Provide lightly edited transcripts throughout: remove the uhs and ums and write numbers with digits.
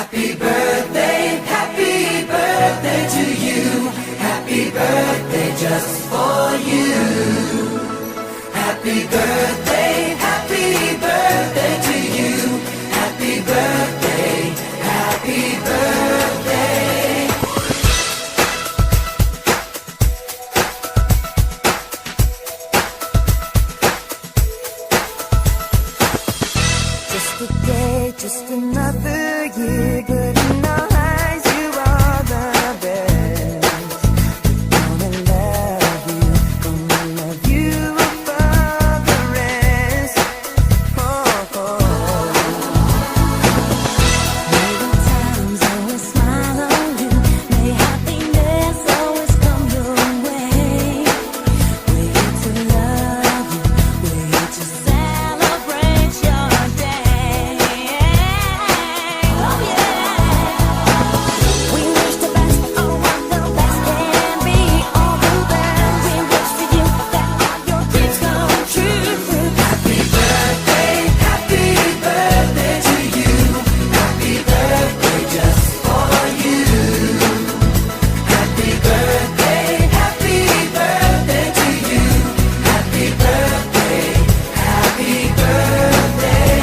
happy birthday to you. Happy birthday just for you. Happy birthday to you. Happy birthday, happy birthday. Just a day, just another year, good in our eyes, you are the best. Gonna love you above the rest. Oh, oh. May the times always smile on you, may happiness always come your way. We're here to love you, we're here to celebrate your day. Oh yeah. We wish the best for what the best can be. All the best we wish for you, that all your dreams come true. Happy birthday to you. Happy birthday just for you. Happy birthday to you. Happy birthday, happy birthday.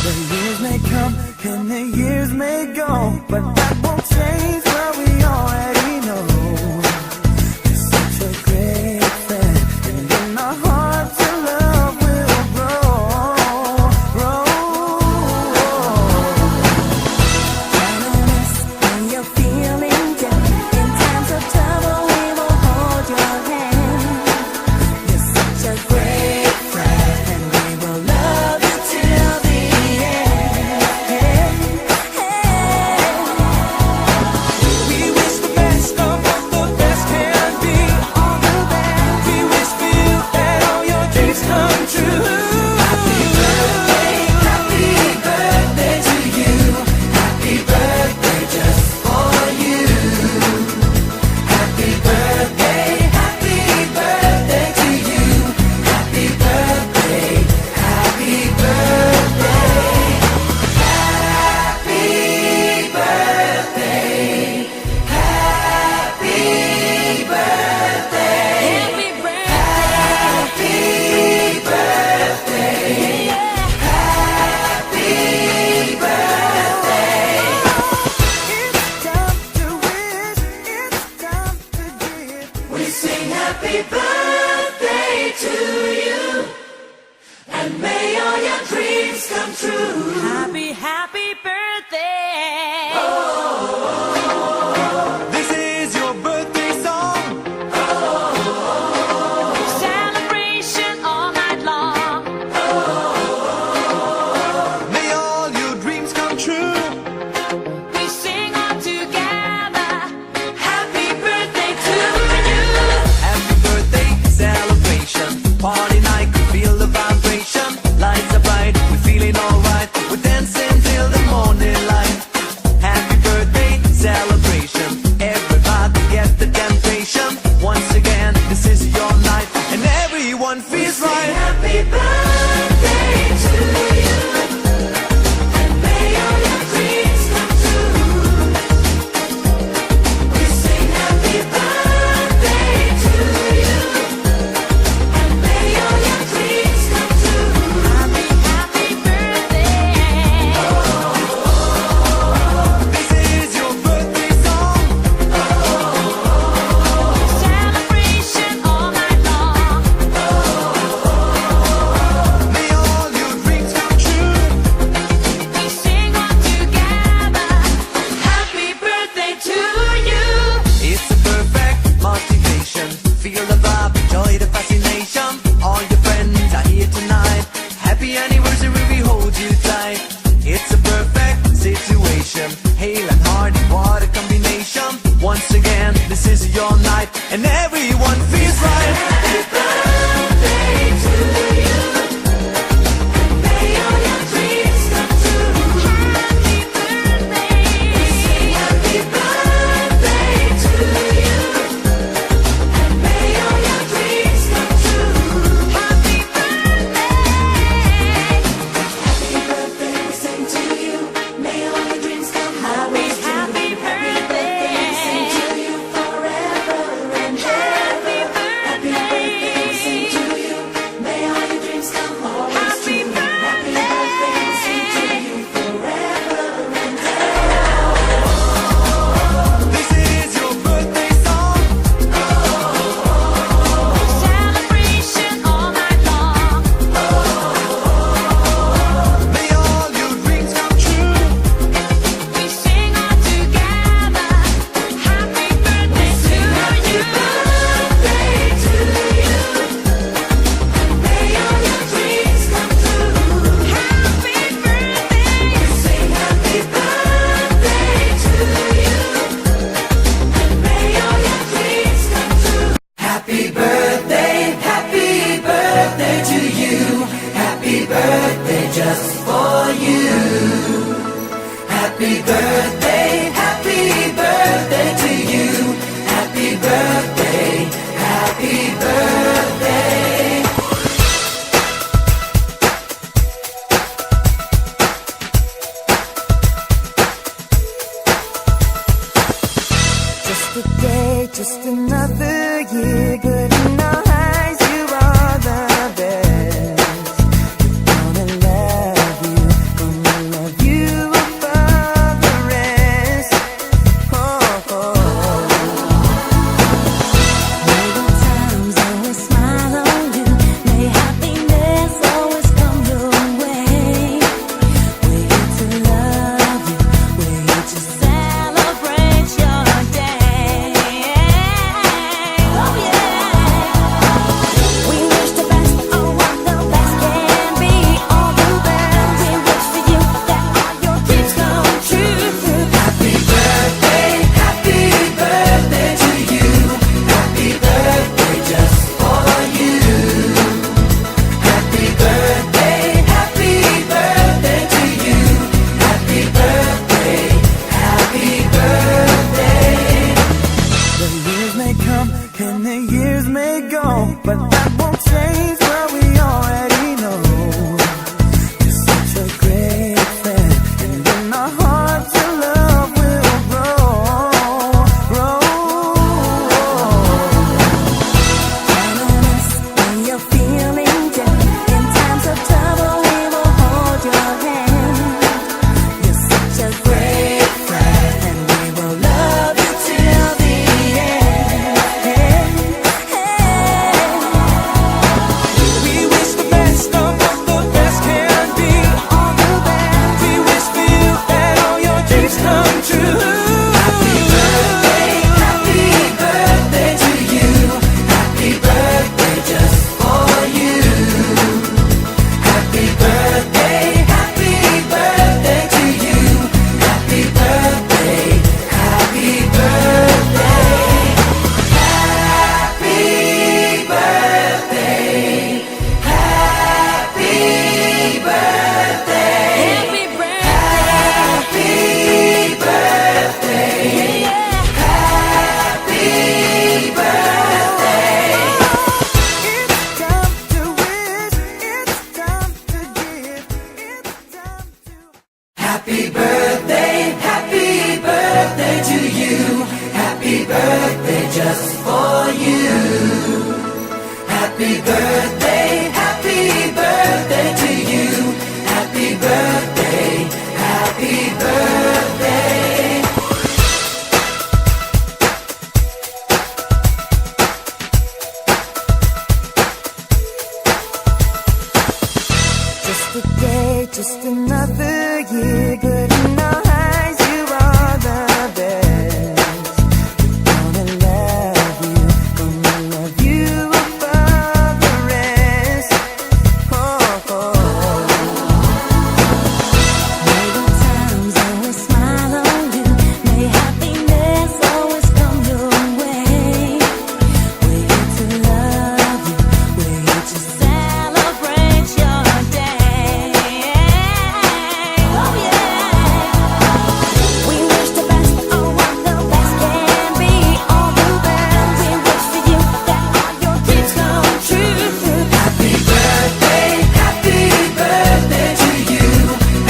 The years may come and the years may go, but that won't change what we already know. You're such a great friend, and in our hearts your love will grow. Count on us when you're feeling down. In times of trouble, we will hold your hand. You're such a great friend, and we will love you till the end. Happy birthday to you. Happy birthday, happy birthday. Just a day, just another year. Good in our eyes, you are the best. Gonna love you above the rest. Oh, oh. May good times always smile on you. May happiness always come your way. We're here to love you. We're here to celebrate your day. Oh yeah. We wish the best for what the best can be. All the best. We wish for you that all your dreams come true. Happy birthday to you. Happy birthday just for you. Happy birthday to you. Happy birthday, happy birthday. The years may come and the years may go, but that won't change what we already know. You're such a great friend, and in our hearts your love will grow. Count on us when you're feeling down. In times of trouble, we will hold your hand. You're such a great friend, and we will love you till the end. We wish the best of what the best can be. All the best. We wish for you that all your dreams come true. Happy birthday to you. Happy birthday just for you. Happy birthday to you. Happy birthday, happy birthday. Happy birthday, happy birthday. Happy birthday. Happy birthday. Happy birthday. It's time to wish, it's time to give, it's time to... Happy birthday to you. Happy birthday just for you. Happy birthday to you. Happy birthday, happy birthday. Just a day, just another year. Good in our eyes, you are the best. Gonna love you above the rest. Oh, oh. May good times always smile on you. May happiness always come your way. We're here to love you. We're here to celebrate your day. Oh yeah. We wish the best for what the best can be. All the best. We wish for you that all your dreams come true. Happy birthday to you.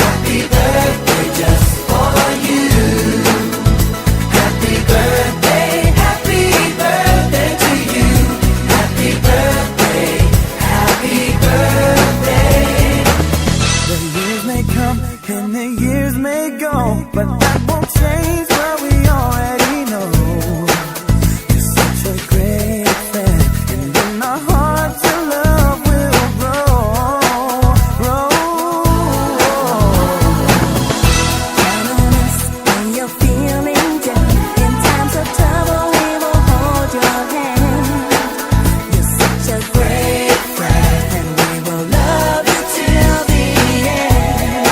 Happy birthday just for you. Happy birthday to you. Happy birthday, happy birthday. The years may come and the years may go, but that won't change what we already know. You're such a great friend, and in our hearts your love will grow. Count on us when you're feeling down. In times of trouble, we will hold your hand. You're such a great friend, and we will love you till the end.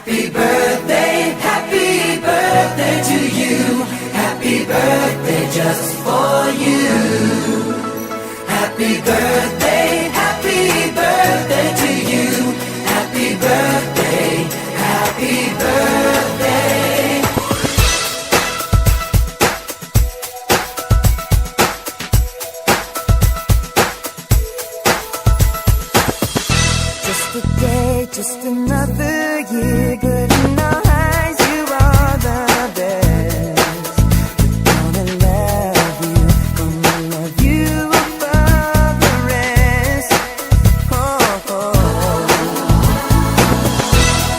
Happy birthday to you. Happy birthday just for you. Happy birthday to you. Happy birthday, happy birthday. Just a day, just another year. Good in our eyes, you are the best. Gonna love you above the rest. Oh, oh.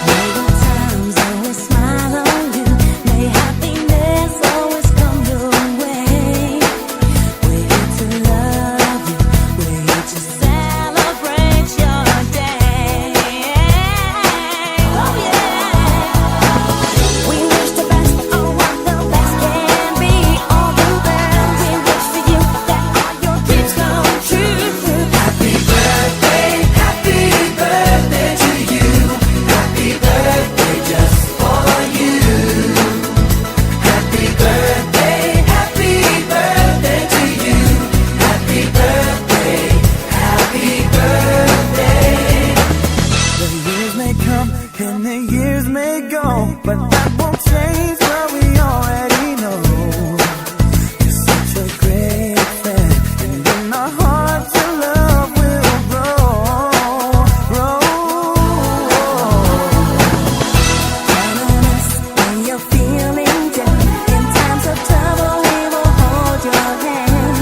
May the times always smile on you. May happiness always come your way. We're here to love you. We're here to celebrate your day. Oh yeah. We wish the best on what the best can be. All the best. We wish for you that all your dreams come true. Happy birthday to you. Happy birthday just for you. Happy birthday to you. Happy birthday, happy birthday. The years may come and the years may go, but that won't change what we already know. You're such a great friend, and in our hearts your love will grow. Count on us when you're feeling down. In times of trouble, we will hold your hand.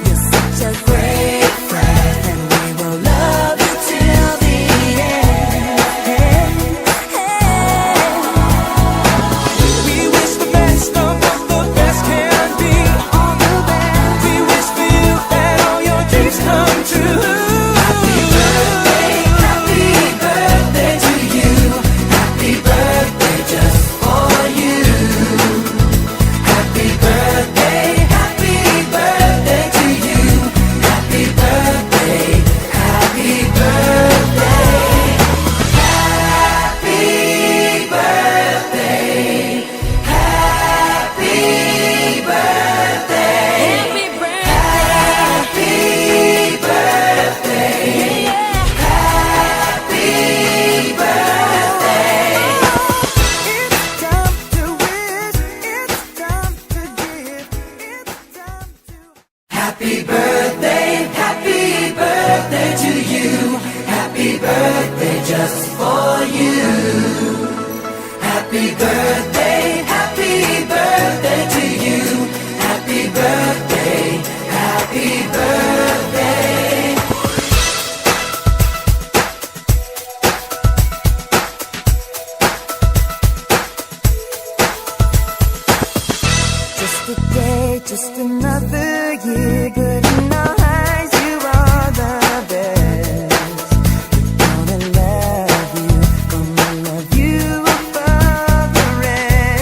You're such a great friend, and we will love you till the end. We wish the best of what the best can be. All the best. We wish for you that all your dreams come true. Happy birthday to you. Happy birthday just for you. Happy birthday to you. Happy birthday, happy birthday. Happy birthday, happy birthday. Happy birthday. Happy birthday. Happy birthday. It's time to wish. It's time to give. It's time to. Happy birthday to you. Happy birthday just for you. Happy birthday to you. Happy birthday, happy birthday. Just a day, just another year. Good in our eyes, you are the best. Gonna love you above the rest.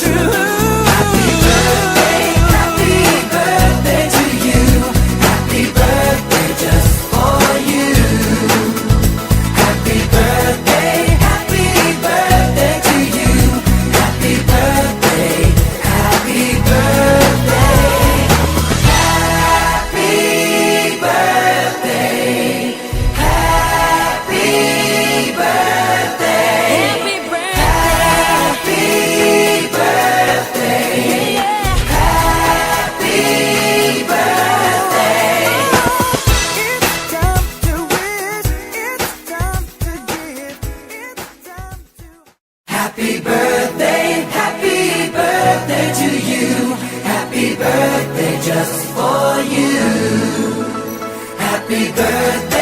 true. Happy birthday to you. Happy birthday just for you. Happy birthday to you. Happy birthday, happy birthday. Happy birthday, happy birthday. Happy birthday. Happy birthday, happy birthday. It's time to wish, it's time to give, it's time to... Happy birthday to you. Happy birthday just for you. Happy birthday.